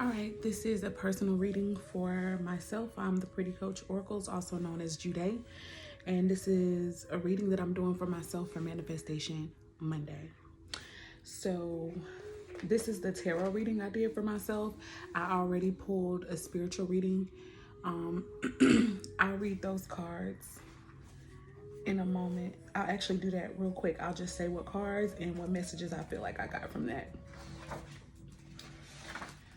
All right, this is a personal reading for myself. I'm the Pretty Coach Oracles, also known as Jude, and this is a reading that I'm doing for myself for Manifestation Monday. So, this is the tarot reading I did for myself. I already pulled a spiritual reading. I'll read those cards in a moment. I'll actually do that real quick. I'll just say what cards and what messages I feel like I got from that.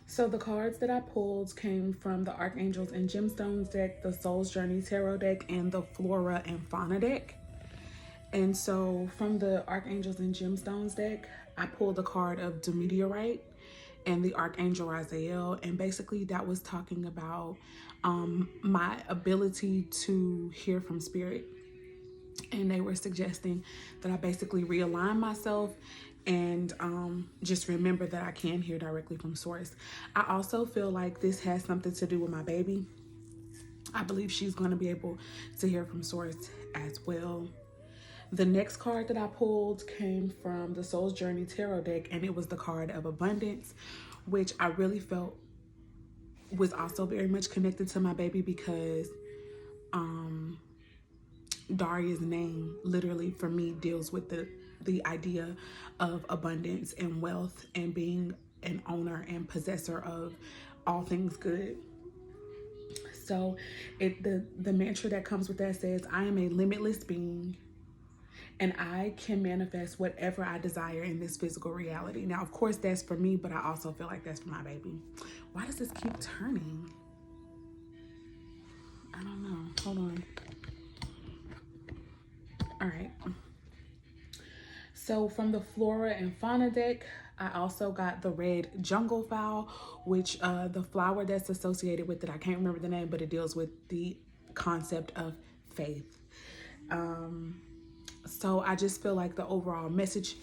So the cards that I pulled came from the Archangels and Gemstones deck, the Soul's Journey Tarot deck, and the Flora and Fauna deck. And so from the Archangels and Gemstones deck, I pulled the card of the Meteorite and the Archangel Raziel. And basically that was talking about my ability to hear from spirit. And they were suggesting that I basically realign myself and just remember that I can hear directly from source. I also feel like this has something to do with my baby. I believe she's going to be able to hear from source as well. The next card that I pulled came from the Soul's Journey Tarot deck, and it was the card of abundance, which I really felt was also very much connected to my baby because Daria's name literally for me deals with the idea of abundance and wealth and being an owner and possessor of all things good. So the mantra that comes with that says, I am a limitless being and I can manifest whatever I desire in this physical reality. Now, of course, that's for me, but I also feel like that's for my baby. Why does this keep turning? I don't know. Hold on. All right. So from the Flora and Fauna deck, I also got the red jungle fowl, which the flower that's associated with it, I can't remember the name, but it deals with the concept of faith. So I just feel like the overall message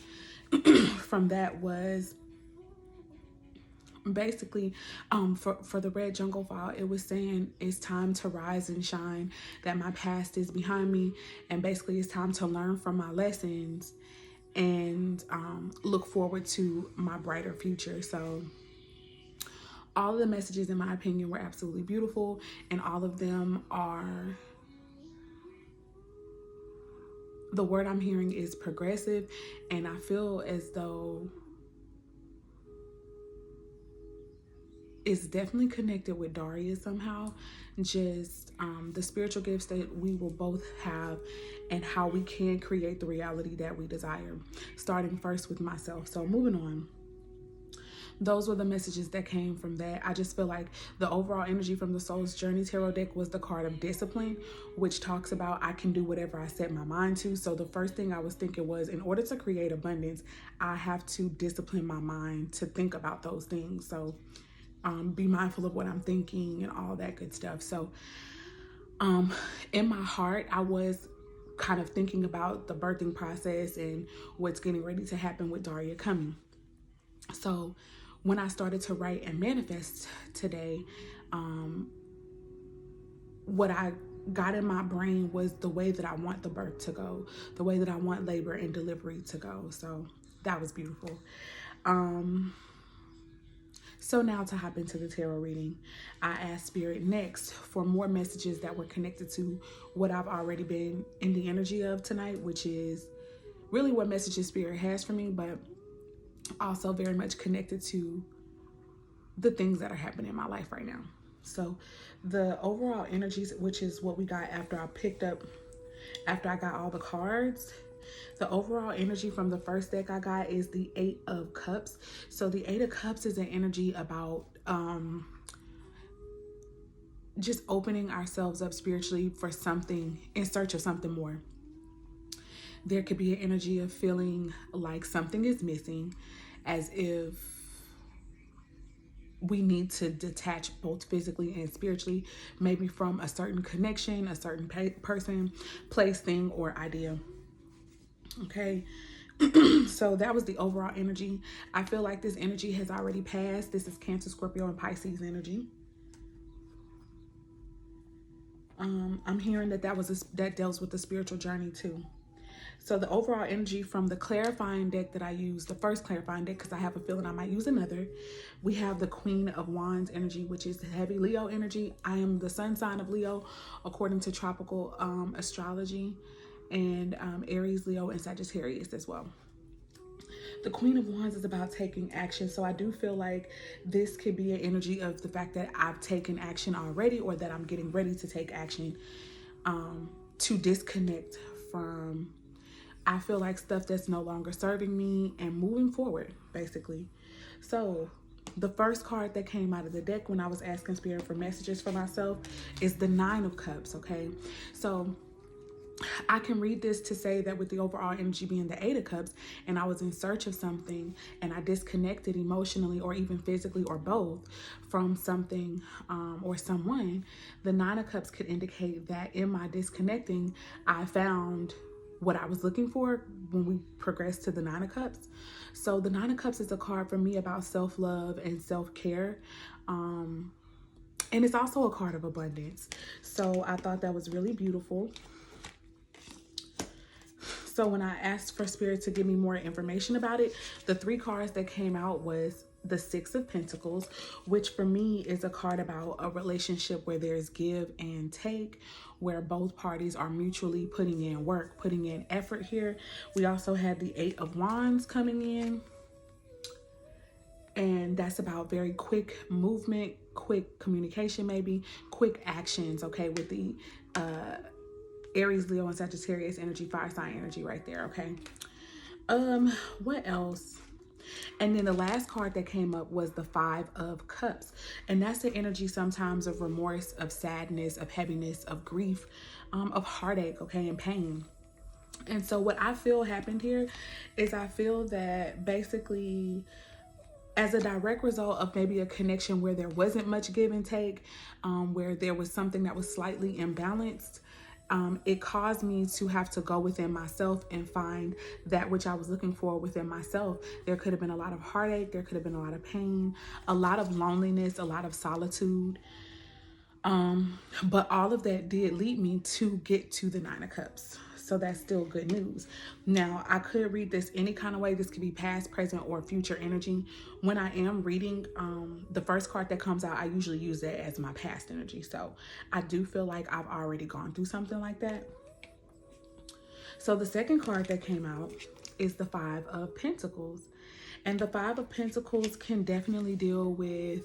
from that was basically for the red jungle fowl, it was saying it's time to rise and shine, that my past is behind me, and basically it's time to learn from my lessons and look forward to my brighter future. So all of the messages, in my opinion, were absolutely beautiful, and all of them are, the word I'm hearing is progressive, and I feel as though it's definitely connected with Daria somehow. Just the spiritual gifts that we will both have and how we can create the reality that we desire, starting first with myself. So moving on, those were the messages that came from that. I just feel like the overall energy from the Soul's Journey Tarot deck was the card of discipline, which talks about I can do whatever I set my mind to. So the first thing I was thinking was, in order to create abundance, I have to discipline my mind to think about those things. So be mindful of what I'm thinking and all that good stuff. So in my heart, I was kind of thinking about the birthing process and what's getting ready to happen with Daria coming. So when I started to write and manifest today, what I got in my brain was the way that I want the birth to go, the way that I want labor and delivery to go. So that was beautiful. So now to hop into the tarot reading, I asked Spirit next for more messages that were connected to what I've already been in the energy of tonight, which is really what messages Spirit has for me, but also very much connected to the things that are happening in my life right now. So the overall energies, which is what we got after I got all the cards, the overall energy from the first deck I got is the 8 of Cups. So the 8 of Cups is an energy about just opening ourselves up spiritually for something, in search of something more. There could be an energy of feeling like something is missing, as if we need to detach both physically and spiritually, maybe from a certain connection, a certain person, place, thing, or idea. Okay. So that was the overall energy. I feel like this energy has already passed. This is Cancer, Scorpio, and Pisces energy. I'm hearing that that deals with the spiritual journey too. So the overall energy from the clarifying deck that I use, the first clarifying deck, because I have a feeling I might use another, we have the Queen of Wands energy, which is the heavy Leo energy. I am the sun sign of Leo according to tropical astrology, and Aries, Leo, and Sagittarius as well. The Queen of Wands is about taking action. So I do feel like this could be an energy of the fact that I've taken action already, or that I'm getting ready to take action, to disconnect from, I feel like, stuff that's no longer serving me and moving forward, basically. So the first card that came out of the deck when I was asking Spirit for messages for myself is the Nine of Cups, okay? So I can read this to say that with the overall energy being the Eight of Cups, and I was in search of something and I disconnected emotionally or even physically or both from something or someone, the Nine of Cups could indicate that in my disconnecting, I found what I was looking for when we progress to the Nine of Cups. So the Nine of Cups is a card for me about self-love and self-care. And it's also a card of abundance. So I thought that was really beautiful. So when I asked for Spirit to give me more information about it, the three cards that came out was the Six of Pentacles, which for me is a card about a relationship where there's give and take, where both parties are mutually putting in work, putting in effort here. We also had the Eight of Wands coming in, and that's about very quick movement, quick communication, maybe quick actions, okay, with the Aries, Leo, and Sagittarius energy, fire sign energy right there, okay? What else? And then the last card that came up was the Five of Cups. And that's the energy sometimes of remorse, of sadness, of heaviness, of grief, of heartache, okay, and pain. And so what I feel happened here is I feel that basically, as a direct result of maybe a connection where there wasn't much give and take, where there was something that was slightly imbalanced, it caused me to have to go within myself and find that which I was looking for within myself. There could have been a lot of heartache. There could have been a lot of pain, a lot of loneliness, a lot of solitude. But all of that did lead me to get to the Nine of Cups. So that's still good news. Now, I could read this any kind of way. This could be past, present, or future energy. When I am reading the first card that comes out, I usually use that as my past energy. So I do feel like I've already gone through something like that. So the second card that came out is the Five of Pentacles. And the Five of Pentacles can definitely deal with,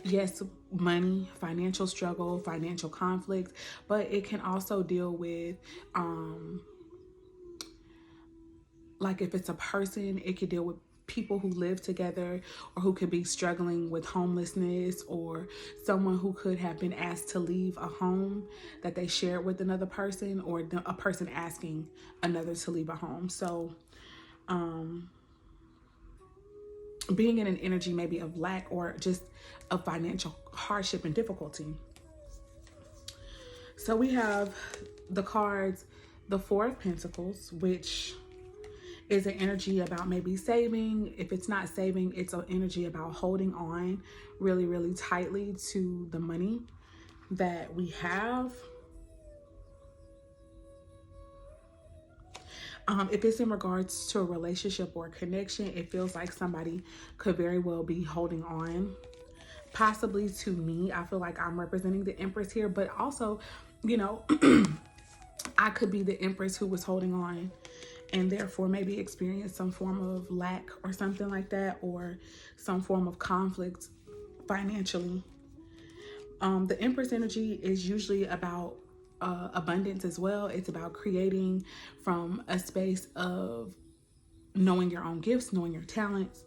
yes, money, financial struggle, financial conflict, but it can also deal with, like if it's a person, it could deal with people who live together, or who could be struggling with homelessness, or someone who could have been asked to leave a home that they shared with another person, or a person asking another to leave a home. So, being in an energy maybe of lack or just of financial hardship and difficulty. So we have the cards, the Four of Pentacles, which is an energy about maybe saving. If it's not saving, it's an energy about holding on really, really tightly to the money that we have. If it's in regards to a relationship or a connection, it feels like somebody could very well be holding on, possibly to me. I feel like I'm representing the Empress here, but also, you know, I could be the Empress who was holding on and therefore maybe experience some form of lack or something like that, or some form of conflict financially. The Empress energy is usually about abundance as well. It's about creating from a space of knowing your own gifts, knowing your talents.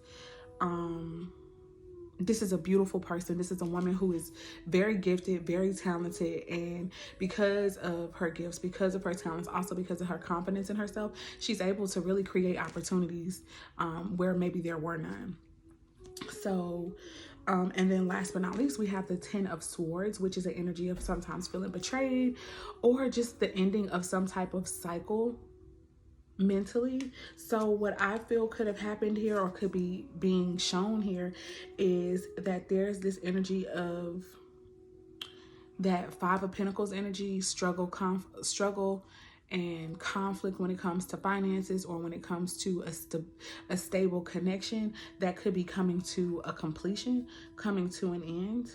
This is a beautiful person. This is a woman who is very gifted, very talented. And because of her gifts, because of her talents, also because of her confidence in herself, she's able to really create opportunities where maybe there were none. So, and then last but not least, we have the Ten of Swords, which is an energy of sometimes feeling betrayed, or just the ending of some type of cycle mentally. So what I feel could have happened here, or could be being shown here, is that there's this energy of that Five of Pentacles energy, struggle and conflict when it comes to finances, or when it comes to a stable connection that could be coming to a completion, coming to an end.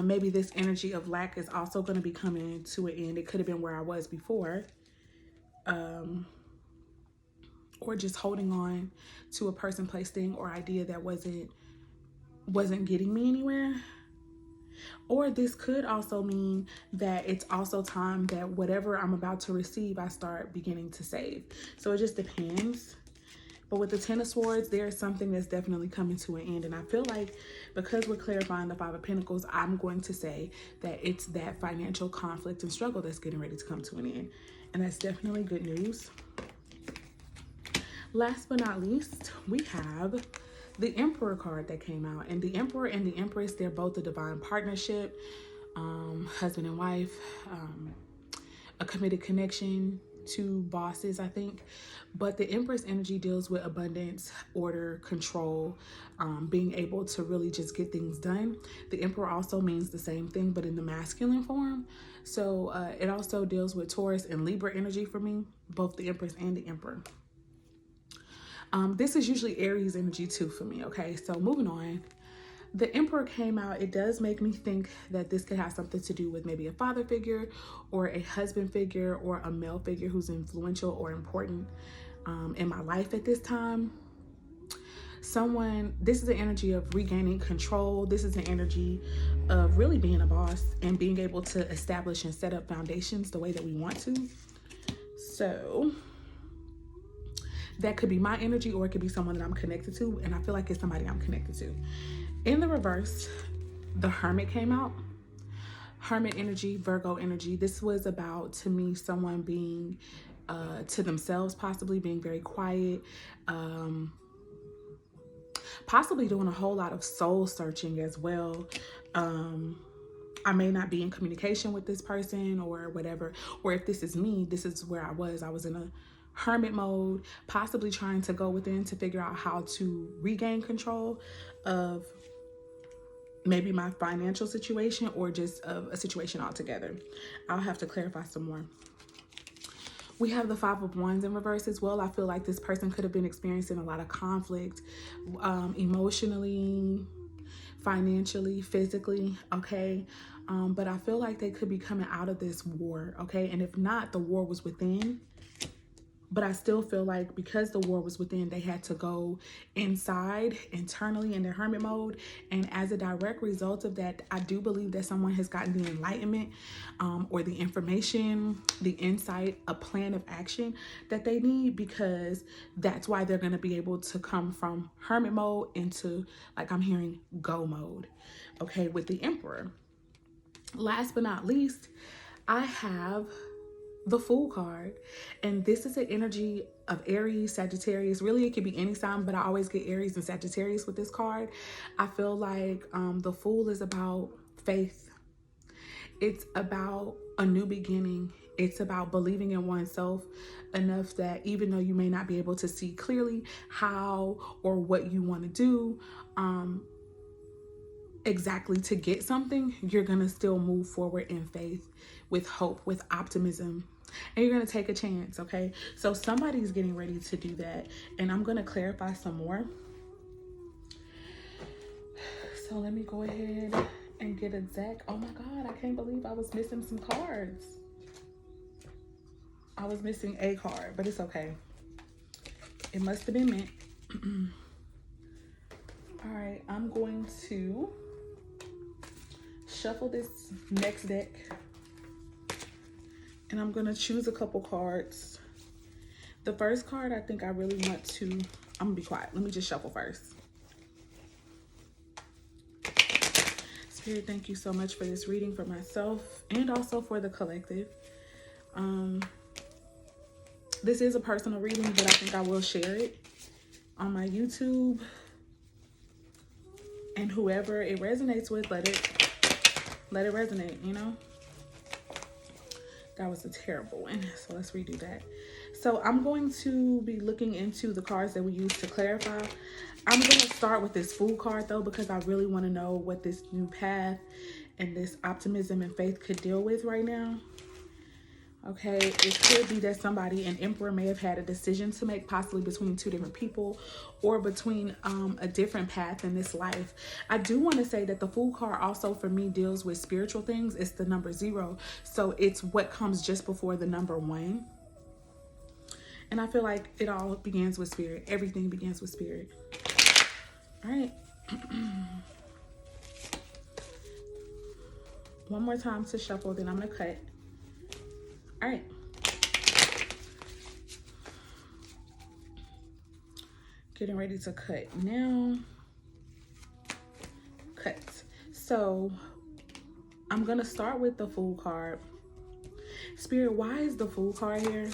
Maybe this energy of lack is also going to be coming to an end. It could have been where I was before. Or just holding on to a person, place, thing, or idea that wasn't getting me anywhere. Or this could also mean that it's also time that whatever I'm about to receive, I start beginning to save. So it just depends. But with the Ten of Swords, there's something that's definitely coming to an end. And I feel like because we're clarifying the Five of Pentacles, I'm going to say that it's that financial conflict and struggle that's getting ready to come to an end. And that's definitely good news. Last but not least, we have the Emperor card that came out. And the Emperor and the Empress, they're both a divine partnership, husband and wife, a committed connection, two bosses, I think. But the Empress energy deals with abundance, order, control, being able to really just get things done. The Emperor also means the same thing, but in the masculine form. So it also deals with Taurus and Libra energy for me, both the Empress and the Emperor. This is usually Aries energy too for me, okay? So moving on. The Emperor came out. It does make me think that this could have something to do with maybe a father figure or a husband figure or a male figure who's influential or important in my life at this time. This is the energy of regaining control. This is the energy of really being a boss and being able to establish and set up foundations the way that we want to. So that could be my energy, or it could be someone that I'm connected to, and I feel like it's somebody I'm connected to. In the reverse, the Hermit came out. Hermit energy, Virgo energy. This was about, to me, someone being to themselves, possibly being very quiet, possibly doing a whole lot of soul searching as well. I may not be in communication with this person or whatever, or if this is me, this is where I was in a hermit mode, possibly trying to go within to figure out how to regain control of maybe my financial situation or just of a situation altogether. I'll have to clarify some more. We have the Five of Wands in reverse as well. I feel like this person could have been experiencing a lot of conflict, emotionally, financially, physically, okay? But I feel like they could be coming out of this war, okay? And if not, the war was within. But I still feel like because the war was within, they had to go inside, internally in their hermit mode. And as a direct result of that, I do believe that someone has gotten the enlightenment or the information, the insight, a plan of action that they need, because that's why they're going to be able to come from hermit mode into, like I'm hearing, go mode, okay, with the Emperor. Last but not least, I have the Fool card, and this is an energy of Aries, Sagittarius. Really, it could be any sign, but I always get Aries and Sagittarius with this card. I feel like the Fool is about faith. It's about a new beginning. It's about believing in oneself enough that even though you may not be able to see clearly how or what you want to do exactly to get something, you're gonna still move forward in faith, with hope, with optimism, and you're gonna take a chance, okay? So somebody's getting ready to do that, and I'm gonna clarify some more. So let me go ahead and get a deck. Oh my God, I can't believe I was missing some cards. I was missing a card, but it's okay. It must have been meant. All right, I'm going to shuffle this next deck, and I'm gonna choose a couple cards. The first card, I think I really want to, I'm gonna be quiet. Let me just shuffle first. Spirit, thank you so much for this reading for myself and also for the collective. This is a personal reading, but I think I will share it on my YouTube. And whoever it resonates with, let it resonate, you know? That was a terrible one, so let's redo that. So I'm going to be looking into the cards that we use to clarify. I'm going to start with this Fool card though, because I really want to know what this new path and this optimism and faith could deal with right now. Okay, it could be that somebody, an emperor, may have had a decision to make, possibly between two different people or between a different path in this life. I do want to say that the Fool card also for me deals with spiritual things. It's the number 0. So it's what comes just before the number 1. And I feel like it all begins with spirit. Everything begins with spirit. All right. One more time to shuffle, then I'm going to cut. All right. Getting ready to cut now. Cut. So I'm going to start with the Fool card. Spirit, why is the Fool card here?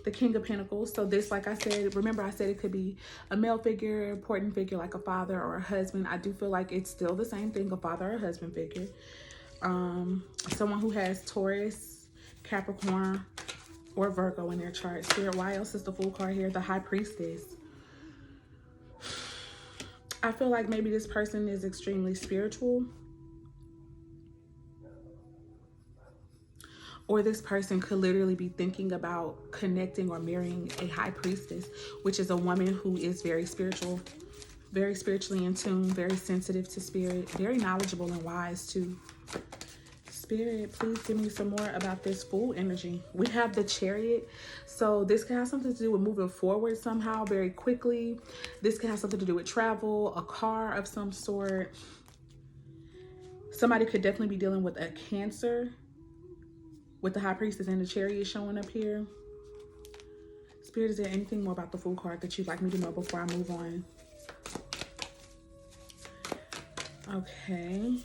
The King of Pentacles. So this, like I said, remember I said it could be a male figure, important figure like a father or a husband. I do feel like it's still the same thing, a father or a husband figure. Someone who has Taurus, Capricorn, or Virgo in their chart. Spirit, why else is the Fool card here? The High Priestess. I feel like maybe this person is extremely spiritual. Or this person could literally be thinking about connecting or marrying a high priestess, which is a woman who is very spiritual, very spiritually in tune, very sensitive to spirit, very knowledgeable and wise too. Spirit, please give me some more about this Fool energy. We have the Chariot. So this can have something to do with moving forward somehow very quickly. This can have something to do with travel, a car of some sort. Somebody could definitely be dealing with a Cancer, with the High Priestess and the Chariot showing up here. Spirit, is there anything more about the Fool card that you'd like me to know before I move on? Okay.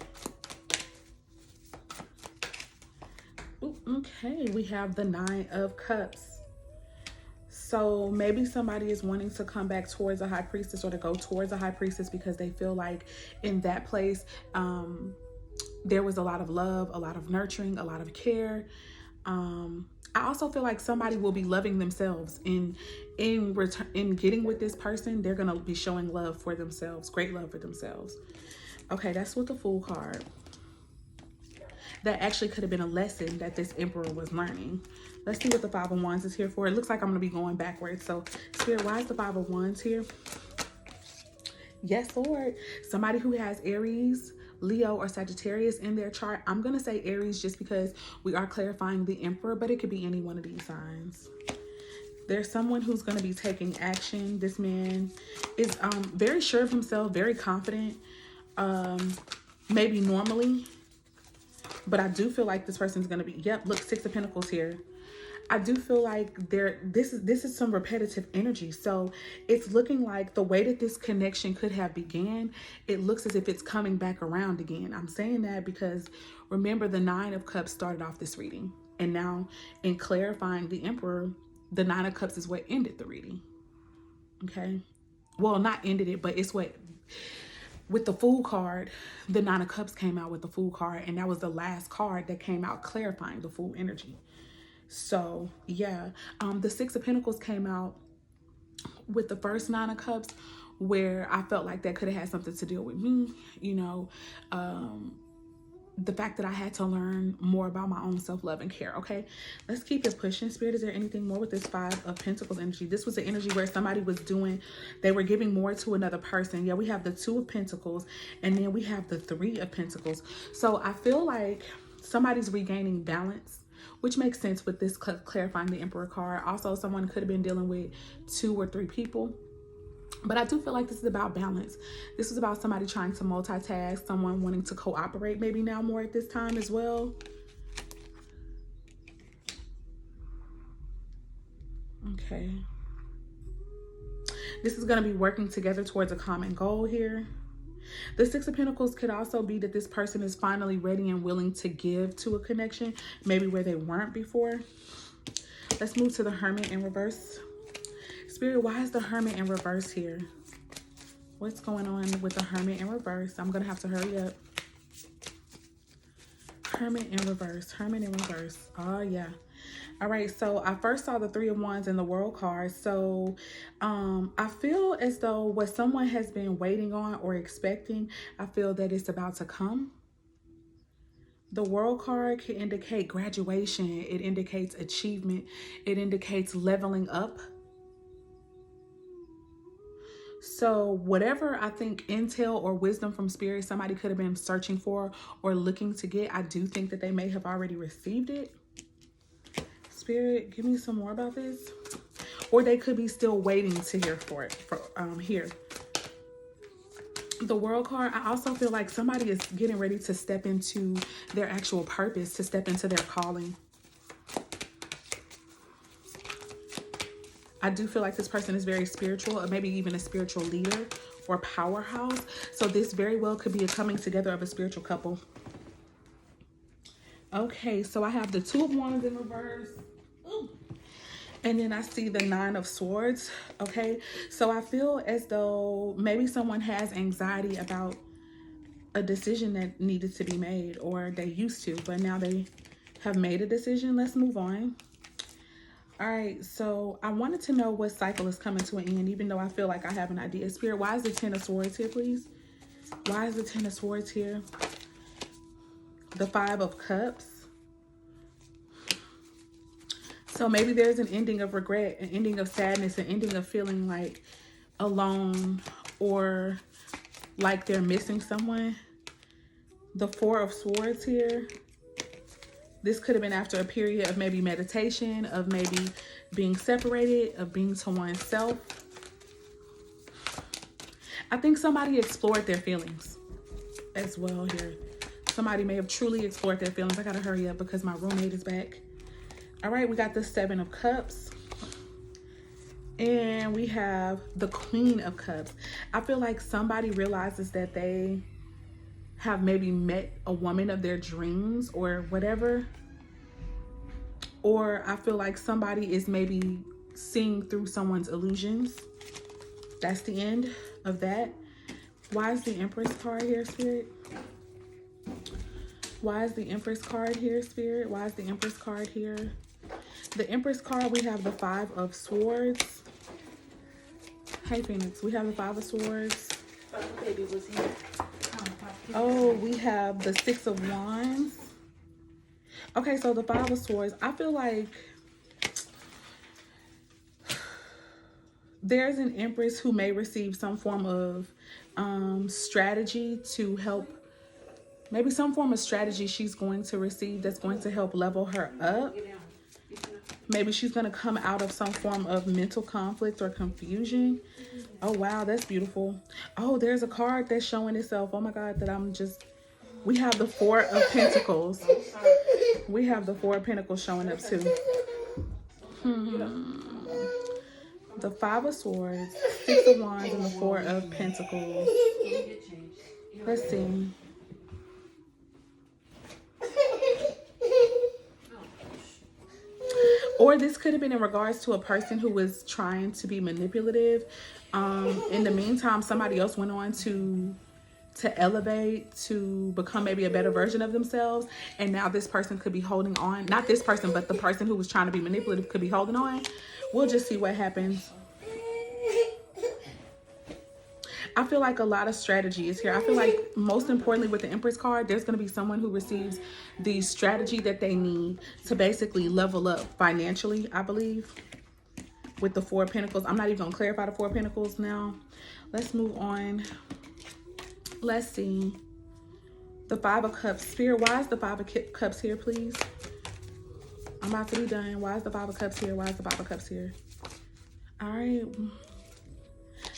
Ooh, okay, we have the 9 of Cups. So maybe somebody is wanting to come back towards a High Priestess or to go towards a High Priestess because they feel like in that place, there was a lot of love, a lot of nurturing, a lot of care. I also feel like somebody will be loving themselves in return. In getting with this person, they're gonna be showing love for themselves, great love for themselves. Okay, that's with the Fool card. That actually could have been a lesson that this Emperor was learning. Let's see what the 5 of Wands is here for. It looks like I'm gonna be going backwards. So Spirit, why is the 5 of Wands here? Yes, Lord. Somebody who has Aries, Leo, or Sagittarius in their chart. I'm going to say Aries just because we are clarifying the Emperor, but it could be any one of these signs. There's someone who's going to be taking action. This man is very sure of himself, very confident, maybe normally. But I do feel like this person's going to be, yep, look, 6 of Pentacles here. I do feel like this is some repetitive energy. So it's looking like the way that this connection could have began, it looks as if it's coming back around again. I'm saying that because remember the 9 of Cups started off this reading. And now in clarifying the Emperor, the 9 of Cups is what ended the reading. Okay. Well, not ended it, but it's what, with the Fool card, the 9 of Cups came out with the Fool card. And that was the last card that came out clarifying the Fool energy. So yeah, the 6 of Pentacles came out with the first 9 of Cups, where I felt like that could have had something to do with me, you know, the fact that I had to learn more about my own self-love and care. Okay, let's keep it pushing. Spirit, is there anything more with this 5 of Pentacles energy? This was the energy where somebody was they were giving more to another person. Yeah, we have the 2 of Pentacles, and then we have the 3 of Pentacles. So I feel like somebody's regaining balance, which makes sense with this clarifying the Emperor card. Also, someone could have been dealing with 2 or 3 people. But I do feel like this is about balance. This is about somebody trying to multitask, someone wanting to cooperate maybe now more at this time as well. Okay. This is going to be working together towards a common goal here. The 6 of Pentacles could also be that this person is finally ready and willing to give to a connection, maybe where they weren't before. Let's move to the Hermit in reverse. Spirit, why is the Hermit in reverse here? What's going on with the Hermit in reverse? I'm going to have to hurry up. Hermit in reverse. Hermit in reverse. Oh, yeah. All right, so I first saw the 3 of Wands in the World card. So I feel as though what someone has been waiting on or expecting, I feel that it's about to come. The World card can indicate graduation. It indicates achievement. It indicates leveling up. So whatever I think intel or wisdom from spirit somebody could have been searching for or looking to get, I do think that they may have already received it. Spirit, give me some more about this. Or they could be still waiting to hear for it. Here. The World card, I also feel like somebody is getting ready to step into their actual purpose, to step into their calling. I do feel like this person is very spiritual, or maybe even a spiritual leader or powerhouse. So this very well could be a coming together of a spiritual couple. Okay, so I have the Two of Wands in reverse. Ooh. And then I see the Nine of Swords. Okay, so I feel as though maybe someone has anxiety about a decision that needed to be made, or they used to, but now they have made a decision. Let's move on. All right, so I wanted to know what cycle is coming to an end, even though I feel like I have an idea. Spirit, why is the Ten of Swords here, please? Why is the Ten of Swords here? The Five of Cups. So maybe there's an ending of regret, an ending of sadness, an ending of feeling like alone or like they're missing someone. The Four of Swords here. This could have been after a period of maybe meditation, of maybe being separated, of being to oneself. I think somebody explored their feelings as well here. Somebody may have truly explored their feelings. I gotta hurry up because my roommate is back. All right, we got the Seven of Cups. And we have the Queen of Cups. I feel like somebody realizes that they have maybe met a woman of their dreams or whatever. Or I feel like somebody is maybe seeing through someone's illusions. That's the end of that. Why is the Empress card here, Spirit? Why is the Empress card here, Spirit? Why is the Empress card here? The Empress card, we have the Five of Swords. Hey, Phoenix, we have the Five of Swords. Baby was here. Oh, we have the Six of Wands. Okay, so the Five of Swords, I feel like there's an Empress who may receive some form of strategy to help, maybe some form of strategy she's going to receive that's going to help level her up. Maybe she's going to come out of some form of mental conflict or confusion. Oh, wow, that's beautiful. Oh, there's a card that's showing itself. Oh, my God, that I'm just... We have the Four of Pentacles. We have the Four of Pentacles showing up, too. The Five of Swords, Six of Wands, and the Four of Pentacles. Let's see. Or this could have been in regards to a person who was trying to be manipulative. In the meantime, somebody else went on to elevate, to become maybe a better version of themselves. And now this person could be holding on. Not this person, but the person who was trying to be manipulative could be holding on. We'll just see what happens. I feel like a lot of strategy is here. I feel like most importantly with the Empress card, there's going to be someone who receives the strategy that they need to basically level up financially, I believe, with the Four of Pentacles. I'm not even going to clarify the Four of Pentacles now. Let's move on. Let's see. The Five of Cups. Spirit, why is the Five of Cups here, please? I'm about to be done. Why is the Five of Cups here? Why is the Five of Cups here? All right.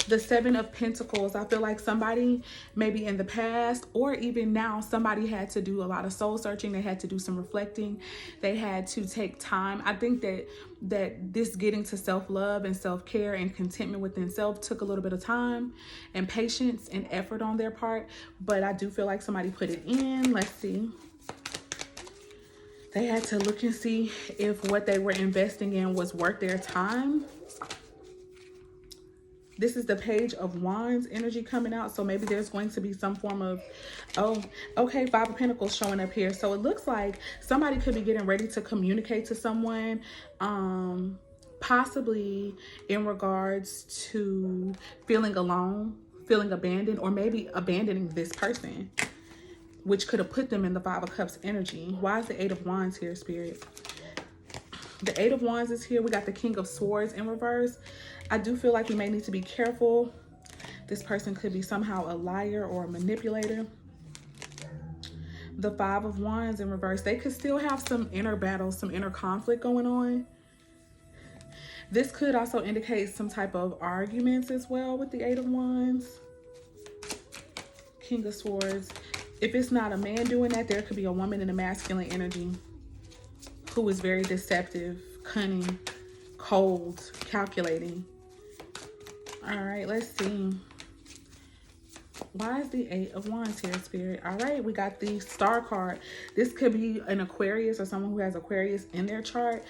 The Seven of Pentacles. I feel like somebody maybe in the past or even now, somebody had to do a lot of soul searching. They had to do some reflecting. They had to take time. I think that this getting to self-love and self-care and contentment within self took a little bit of time and patience and effort on their part. But I do feel like somebody put it in. Let's see. They had to look and see if what they were investing in was worth their time. This is the Page of Wands energy coming out. So maybe there's going to be some form of, oh, okay, Five of Pentacles showing up here. So it looks like somebody could be getting ready to communicate to someone, possibly in regards to feeling alone, feeling abandoned, or maybe abandoning this person. which could have put them in the Five of Cups energy. Why is the Eight of Wands here, Spirit? The Eight of Wands is here. We got the King of Swords in reverse. I do feel like we may need to be careful. This person could be somehow a liar or a manipulator. The Five of Wands in reverse. They could still have some inner battles, some inner conflict going on. This could also indicate some type of arguments as well with the Eight of Wands. King of Swords. If it's not a man doing that, there could be a woman in a masculine energy who is very deceptive, cunning, cold, calculating. All right, let's see. Why is the Eight of Wands here, Spirit? All right, we got the Star card. This could be an Aquarius or someone who has Aquarius in their chart.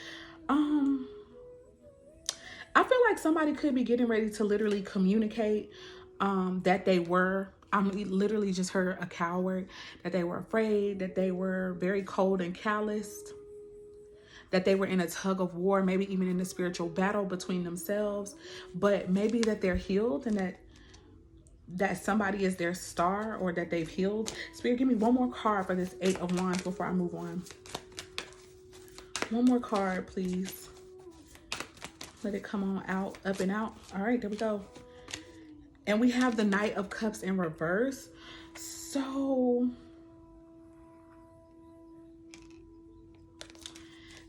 I feel like somebody could be getting ready to literally communicate that they were, literally just heard a coward, that they were afraid, that they were very cold and calloused, that they were in a tug of war, maybe even in a spiritual battle between themselves, but maybe that they're healed and that somebody is their star, or that they've healed. Spirit, give me one more card for this Eight of Wands before I move on. One more card, please. Let it come on out, up and out. All right, there we go. And we have the Knight of Cups in reverse. So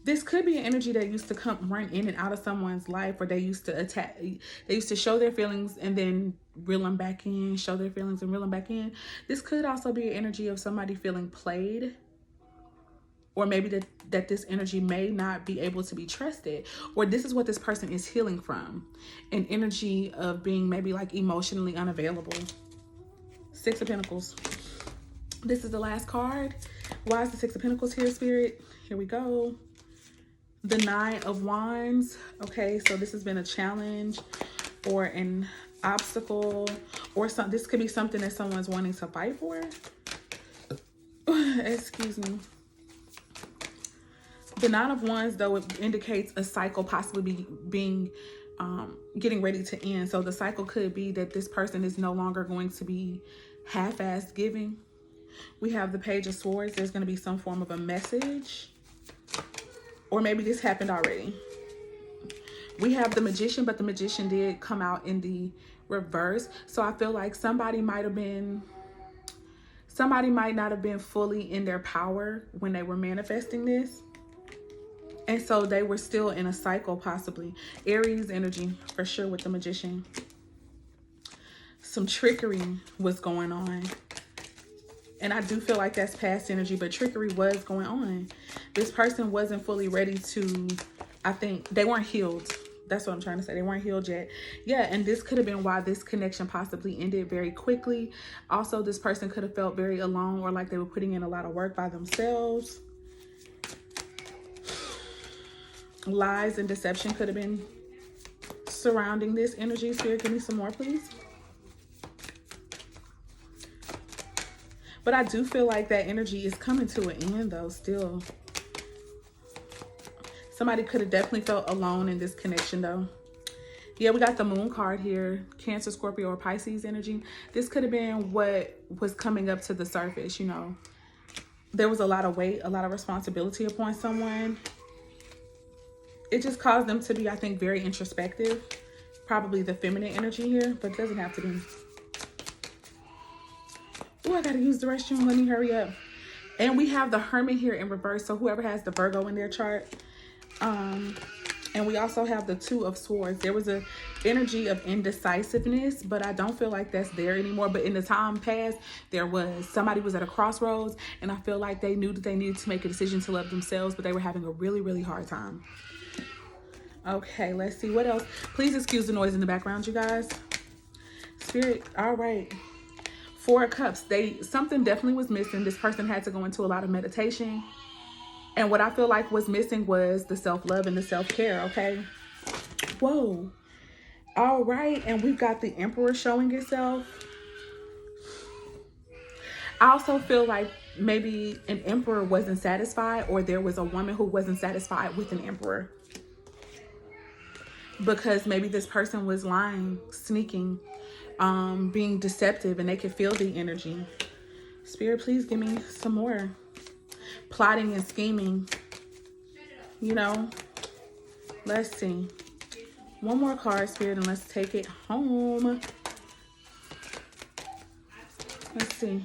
this could be an energy that used to run in and out of someone's life, or they used to attack. They used to show their feelings and then reel them back in, show their feelings and reel them back in. This could also be an energy of somebody feeling played, or maybe that this energy may not be able to be trusted, or this is what this person is healing from, an energy of being maybe like emotionally unavailable. Six of Pentacles. This is the last card. Why is the Six of Pentacles here, Spirit? Here we go. The Nine of Wands. Okay, so this has been a challenge or an obstacle, or this could be something that someone's wanting to fight for. Excuse me. The Nine of Wands, though, it indicates a cycle possibly getting ready to end. So the cycle could be that this person is no longer going to be half-assed giving. We have the Page of Swords. There's going to be some form of a message, or maybe this happened already. We have the Magician, but the Magician did come out in the reverse. So I feel like somebody might not have been fully in their power when they were manifesting this. And so they were still in a cycle, possibly. Aries energy, for sure, with the Magician. Some trickery was going on. And I do feel like that's past energy, but trickery was going on. This person wasn't fully ready to, I think, they weren't healed. That's what I'm trying to say. They weren't healed yet. Yeah, and this could have been why this connection possibly ended very quickly. Also, this person could have felt very alone, or like they were putting in a lot of work by themselves. Lies and deception could have been surrounding this energy. Spirit, give me some more, please. But I do feel like that energy is coming to an end, though, still. Somebody could have definitely felt alone in this connection, though. Yeah, we got the Moon card here. Cancer, Scorpio, or Pisces energy. This could have been what was coming up to the surface, you know. There was a lot of weight, a lot of responsibility upon someone. It just caused them to be, I think, very introspective. Probably the feminine energy here, but it doesn't have to be. Oh, I gotta use the restroom. Let me hurry up. And we have the Hermit here in reverse. So whoever has the Virgo in their chart. And we also have the Two of Swords. There was an energy of indecisiveness, but I don't feel like that's there anymore. But in the time past, there was. Somebody was at a crossroads, and I feel like they knew that they needed to make a decision to love themselves, but they were having a really, really hard time. Okay, let's see what else. Please excuse the noise in the background, you guys. Spirit, all right. Four of Cups. Something definitely was missing. This person had to go into a lot of meditation. And what I feel like was missing was the self-love and the self-care, okay? Whoa. All right, and we've got the Emperor showing itself. I also feel like maybe an Emperor wasn't satisfied, or there was a woman who wasn't satisfied with an Emperor. Because maybe this person was lying, sneaking, being deceptive, and they could feel the energy. Spirit, please give me some more plotting and scheming. You know, let's see. One more card, Spirit, and let's take it home. Let's see.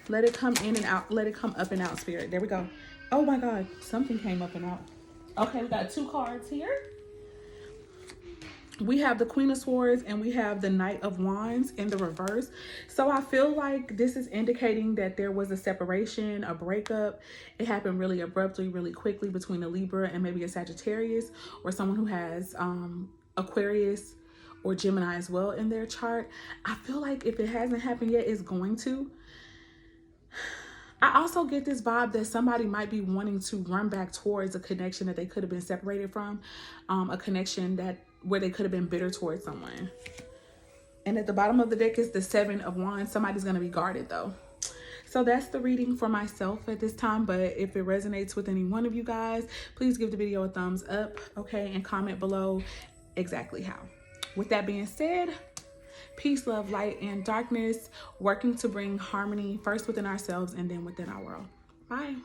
Let it come in and out. Let it come up and out, Spirit. There we go. Oh my God, something came up and out. Okay, we got 2 cards here. We have the Queen of Swords and we have the Knight of Wands in the reverse. So I feel like this is indicating that there was a separation, a breakup. It happened really abruptly, really quickly between a Libra and maybe a Sagittarius, or someone who has Aquarius or Gemini as well in their chart. I feel like if it hasn't happened yet, it's going to. I also get this vibe that somebody might be wanting to run back towards a connection that they could have been separated from, a connection where they could have been bitter towards someone. And at the bottom of the deck is the 7 of Wands. Somebody's going to be guarded though. So that's the reading for myself at this time. But if it resonates with any one of you guys, please give the video a thumbs up, okay? And comment below exactly how. With that being said, peace, love, light, and darkness, working to bring harmony first within ourselves and then within our world. Bye.